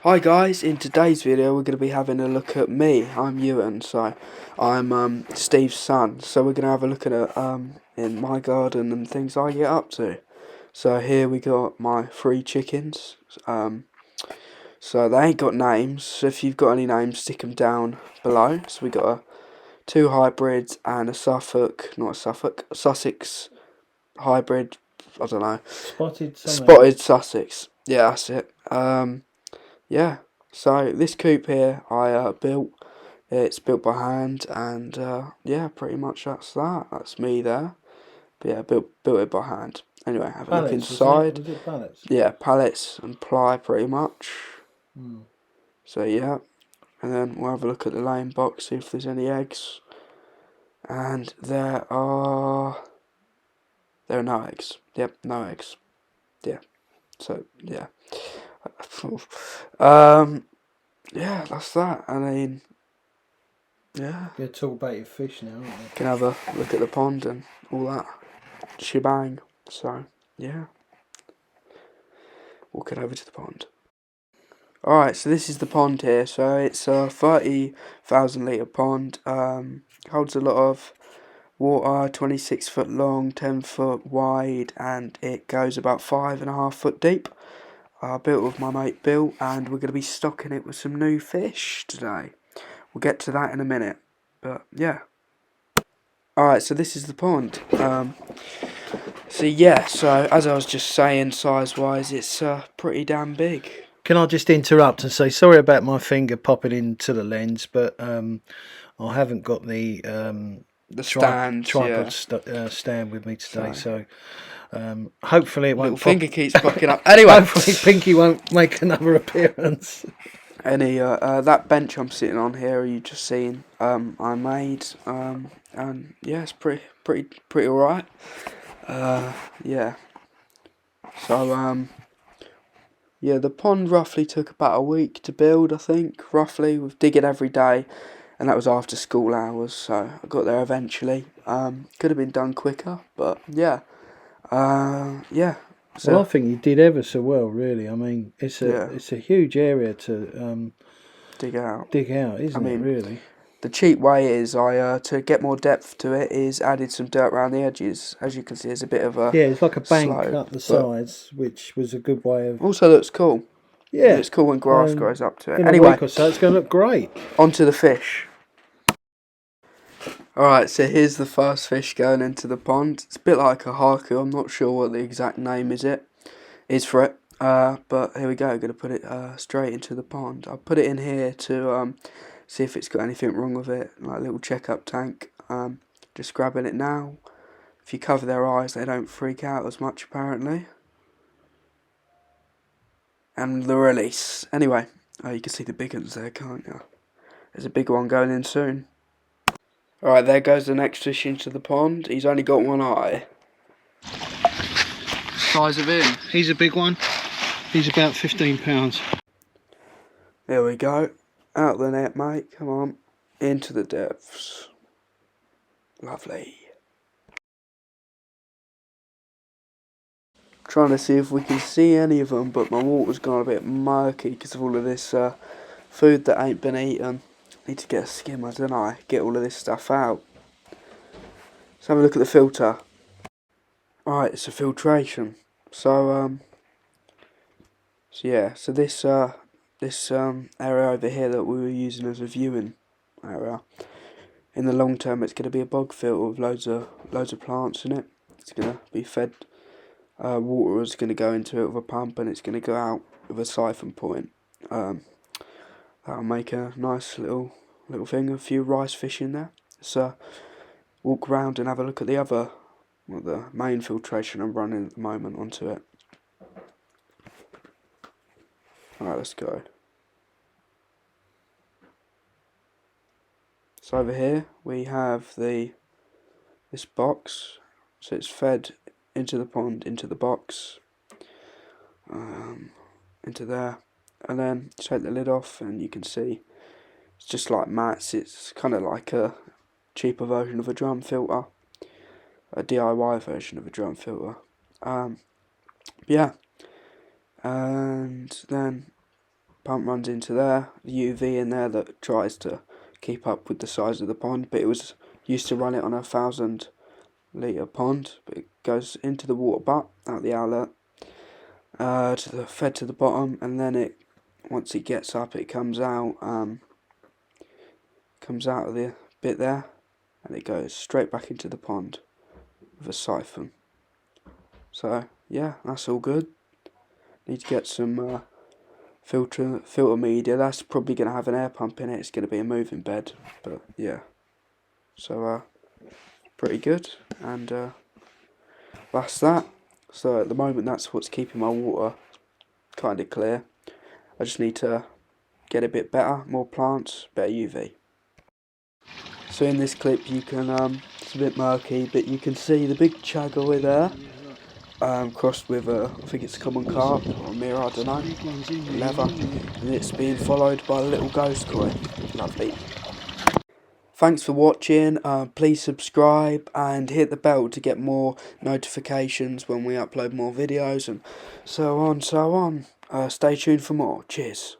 Hi guys, in today's video we're going to be having a look at me. I'm Ewan, so I'm Steve's son. So we're going to have a look at it in my garden and things I get up to. So here we got my 3 chickens. So they ain't got names, so if you've got any names stick them down below. So we got two hybrids and a Sussex hybrid, I don't know. Spotted something. Spotted Sussex. Yeah, that's it. Yeah, so this coop here I built. It's built by hand, and yeah, pretty much that's that. That's me there. But yeah, built it by hand. Anyway, have a look Pallets, wasn't it? inside. Was it pallets? Yeah, pallets and ply pretty much. Hmm. So yeah, and then we'll have a look at the laying box, see if there's any eggs. And there are no eggs. Yep, no eggs. Yeah. So yeah. um. Yeah, that's that. I mean, yeah. You're talk about your fish now, aren't you? Can have a look at the pond and all that shebang. So yeah, walking over to the pond. Alright, so this is the pond here. So it's a 30,000 litre pond. Holds a lot of water, 26 foot long, 10 foot wide, and it goes about 5.5 foot deep. Built with my mate Bill, and we're going to be stocking it with some new fish today. We'll get to that in a minute, but yeah. Alright, so this is the pond. So yeah, so as I was just saying, size-wise, it's pretty damn big. Can I just interrupt and say sorry about my finger popping into the lens, but I haven't got the Stand, tripod yeah. stand with me today, so hopefully it Little won't pop. finger keeps popping up. Anyway, Hopefully Pinky won't make another appearance. that bench I'm sitting on here, you just seen, I made, and yeah, it's pretty alright. Yeah. So yeah, the pond roughly took about a week to build, I think, roughly, with digging every day, and that was after school hours, so I got there eventually. Could have been done quicker, but yeah. Yeah. Well, I So think you did ever so well, really. I mean, yeah, it's a huge area to dig out. dig out, I isn't it? mean, Really. the cheap way is to get more depth to it is added some dirt around the edges. As you can see, there's a bit of a Yeah, it's like a bank slope, up the but sides, which was a good way of. also looks cool. Yeah, Looks cool when grass grows up to it. in a Anyway, week or so, it's going to look great. onto the fish. Alright, so here's the first fish going into the pond. It's a bit like a haku. I'm not sure what the exact name is for it. But here we go. Going to put it straight into the pond. I'll put it in here to see if it's got anything wrong with it, like a little checkup tank. Just grabbing it now. If you cover their eyes, they don't freak out as much apparently. And the release. Anyway, you can see the big ones there, can't you? There's a big one going in soon. Alright, there goes the next fish into the pond. He's only got one eye. Size of him. He's a big one. He's about 15 pounds. There we go. Out the net, mate. Come on. Into the depths. Lovely. Trying to see if we can see any of them, but my water's gone a bit murky because of all of this food that ain't been eaten. Need to get a skimmer, don't I? Get all of this stuff out. Let's have a look at the filter. Alright, it's a filtration. So yeah, so this area over here that we were using as a viewing area, in the long term it's going to be a bog filter with loads of plants in it. It's going to be fed. Water is going to go into it with a pump, and it's going to go out with a siphon point. That'll make a nice little thing. A few rice fish in there. So walk around and have a look at the main filtration I'm running at the moment onto it. Alright, let's go. So over here we have this box. So it's fed into the pond, into the box, into there, and then take the lid off, and you can see it's just like mats. It's kind of like a cheaper version of a drum filter, a DIY version of a drum filter. Yeah, and then pump runs into there, the UV in there that tries to keep up with the size of the pond, but it was used to run it on a 1,000 litre pond, but it goes into the water butt out the outlet, fed to the bottom, and then once it gets up, it comes out of the bit there, and it goes straight back into the pond with a siphon. So yeah, that's all good. Need to get some filter media. That's probably going to have an air pump in it. It's going to be a moving bed, but yeah. So pretty good, and that's that. So at the moment, that's what's keeping my water kind of clear. I just need to get a bit better, more plants, better UV. So in this clip you can, it's a bit murky, but you can see the big chagoi there, crossed with I think it's common carp or mirror, I don't know, leather, and it's being followed by a little ghost koi. Lovely. Thanks for watching, please subscribe and hit the bell to get more notifications when we upload more videos and so on. Stay tuned for more. Cheers.